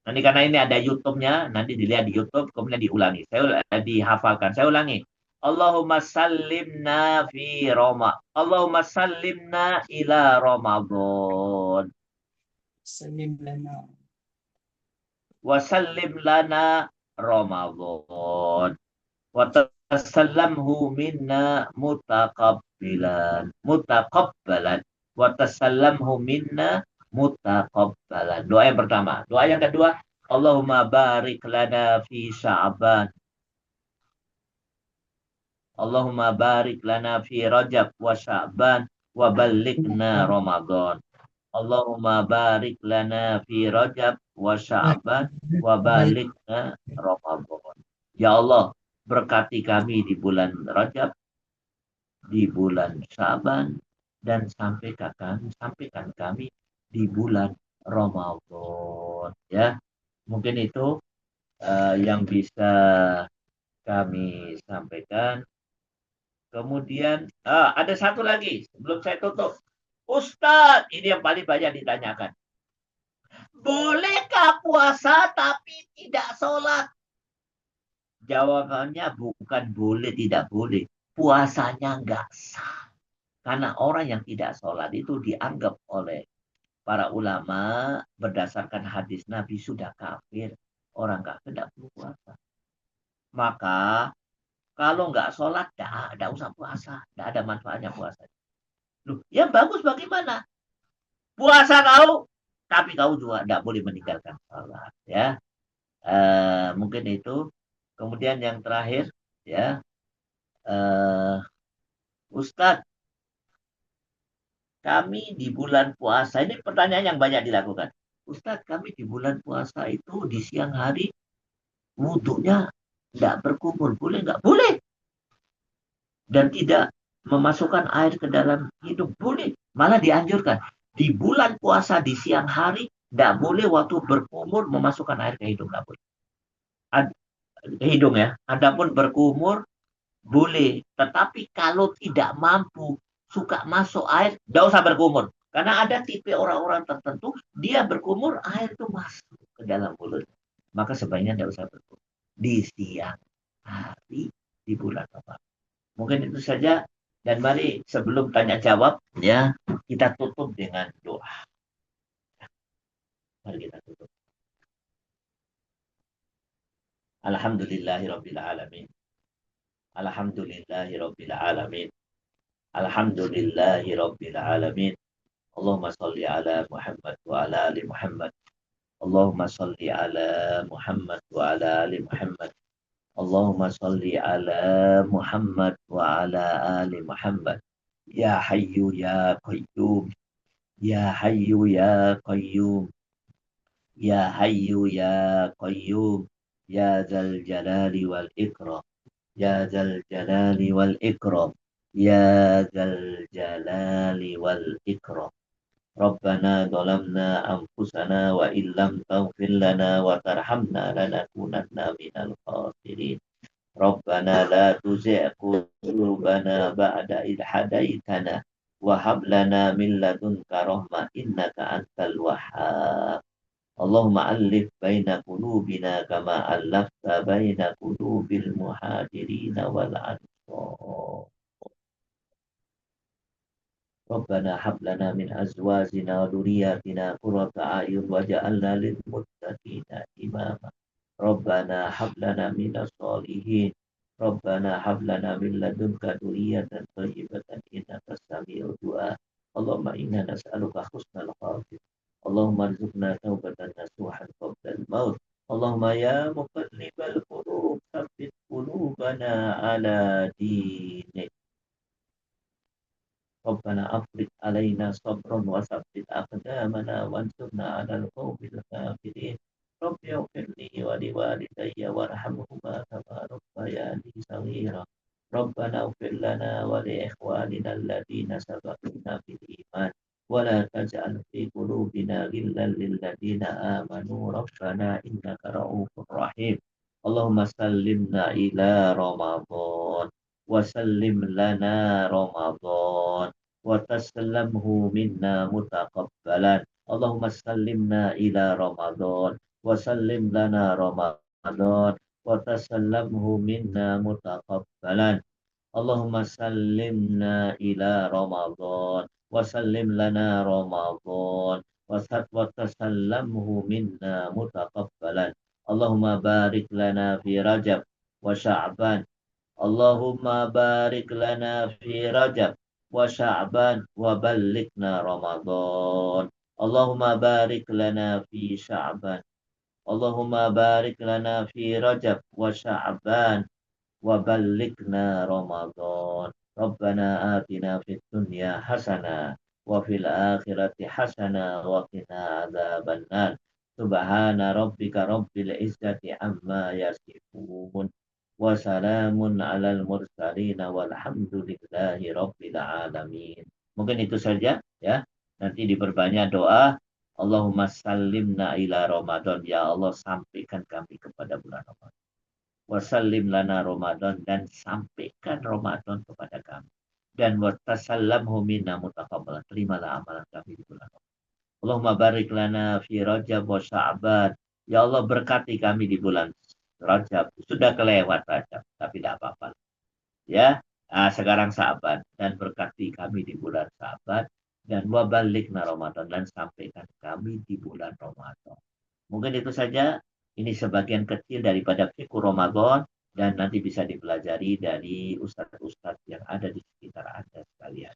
nanti karena ini ada YouTube-nya, nanti dilihat di YouTube, kemudian diulangi. Saya dihafalkan, saya ulangi. Allahumma sallimna fi Roma. Allahumma sallimna ila Ramadan. Salim lana. Wa sallim lana Ramadan. Wa tasallamhu minna mutaqabbilan. Mutaqabbalan. Wa tasallamhu minna mutaqabbalan. Doa yang pertama. Doa yang kedua. Allahumma barik lana fi Sya'ban. Allahumma barik lana fi Rajab wa Sya'ban wa balighna Ramadan. Allahumma barik lana fi Rajab wa Sya'ban wa balighna Ramadan. Ya Allah, berkati kami di bulan Rajab, di bulan Sya'ban, dan sampaikan kami di bulan Ramadan. Ya, mungkin itu yang bisa kami sampaikan. Kemudian ada satu lagi sebelum saya tutup. Ustadz, ini yang paling banyak ditanyakan. Bolehkah puasa tapi tidak sholat? Jawabannya bukan boleh tidak boleh. Puasanya nggak sah. Karena orang yang tidak sholat itu dianggap oleh para ulama berdasarkan hadis Nabi sudah kafir. Orang kafir tidak perlu puasa. Maka kalau nggak sholat, tidak usah puasa. Tidak ada manfaatnya puasa. Loh, yang bagus bagaimana? Puasa kau, tapi kau juga tidak boleh meninggalkan sholat. Ya, mungkin itu. Kemudian yang terakhir, ya, Ustadz, kami di bulan puasa, ini pertanyaan yang banyak dilakukan. Ustadz, kami di bulan puasa itu di siang hari wudhunya tidak berkumur. Boleh nggak? Boleh. Dan tidak memasukkan air ke dalam hidung. Boleh. Malah dianjurkan. Di bulan puasa di siang hari, tidak boleh waktu berkumur memasukkan air ke hidung. Tidak boleh. Hidung ya. Adapun berkumur, boleh. Tetapi kalau tidak mampu, suka masuk air, tidak usah berkumur. Karena ada tipe orang-orang tertentu, dia berkumur, air itu masuk ke dalam mulut. Maka sebaiknya tidak usah berkumur. Di siang hari, di bulan Ramadan. Mungkin itu saja. Dan mari sebelum tanya jawab, ya, kita tutup dengan doa. Mari kita tutup. Alhamdulillahirabbil alamin. Alhamdulillahirabbil alamin. Alhamdulillahirabbil alamin. Allahumma salli ala Muhammad wa ala ali Muhammad. Allahumma salli ala Muhammad wa ala ali Muhammad. Allahumma salli ala Muhammad wa ala ali Muhammad. Ya Hayyu ya Qayyum. Ya Hayyu ya Qayyum. Ya Hayyu ya Qayyum. Ya Dzal Jalali wal Ikram. Ya Dzal Jalali wal Ikram. Ya Dzal Jalali wal Ikram. Rabbana zalamna anfusana wa illam taghfir lana wa tarhamna lanakunanna minal khasirin. Rabbana la tuzigh qulubana ba'da idh hadaitana wa hab lana min ladunka rahmah innaka antal wahhab. Allahumma alif baina qulubina kama allafta baina qulubil muhajirin wal ansar. Rabbana hab lana min azwajina wa dhurriyyatina qurrata a'yun waj'alna lil muttaqina imama. Rabbana hab lana minas sholihin. Rabbana hab lana min ladunka dhurriyyatan thayyibatan innaka sami'ud du'a. Allahumma inna nas'aluka husnal khatimah. Allahumma arzuqna taubatan nasuhan qabla al-maut. Allahumma ya muqallibal qulub tsabbit qulubana ala dinik. Rabbana afriq alaina sabran wa tsabbit aqdamana wansurna 'alal qawmil kafirin. Rabbi ighfirli wa liwalidayya warhamhuma kama rabbayani shaghira. Rabbana ighfir lana wa li ikhwanina alladhina sabaquna bil iman wa la taj'al fi qulubina ghillan lil ladzina amanu rabbana innaka ra'ufur rahim. Allahumma sallimna ila Ramadan wa sallim lana Ramadan wa tasallamhu minna mutaqabbalan. Allahumma sallimna ila Ramadan wa sallim lana Ramadan wa tasallamhu minna mutaqabbalan. Allahumma sallimna ila Ramadan wa sallim lana Ramadan wa tasallamhu minna mutaqabbalan. Allahumma barik lana fi Rajab wa Sya'ban. Allahumma barik lana fi Rajab wa Sya'ban wa ballighna Ramadan. Allahumma barik lana fi Sya'ban. Allahumma barik lana fi Rajab wa Sya'ban wa ballighna Ramadan. Rabbana atina fid dunya hasanah wa fil akhirati hasanah wa qina adzabannar. Subhana rabbika rabbil izzati amma yasifun wa salamun alal mursalin walhamdulillahi rabbil alamin. Mungkin itu saja ya. Nanti diperbanyak doa. Allahumma sallimna ila Ramadan. Ya Allah, sampaikan kami kepada bulan Ramadan. Wasallim lana Ramadan, dan sampaikan Ramadan kepada kami. Dan watasallamhu minna mutaqabbalan. Terimalah amalan kami di bulan Ramadan. Allahumma barik lana fi Rajab wa Sya'ban. Ya Allah, berkati kami di bulan Rajab. Sudah kelewat Rajab, tapi tidak apa-apa. Ya, sekarang Sya'ban, dan berkati kami di bulan Sya'ban, dan wabalikna Ramadan, dan sampaikan kami di bulan Ramadan. Mungkin itu saja. Ini sebagian kecil daripada fikih Ramadan, dan nanti bisa dipelajari dari ustadz-ustadz yang ada di sekitar Anda sekalian.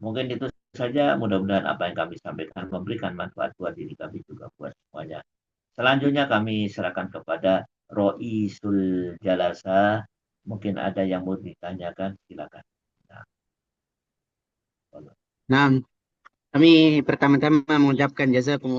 Mungkin itu saja. Mudah-mudahan apa yang kami sampaikan memberikan manfaat buat diri kami juga buat semuanya. Selanjutnya kami serahkan kepada Roisul Jalasa. Mungkin ada yang mau ditanyakan, silakan. Nah, Nah, kami pertama-tama mengucapkan jazakumullah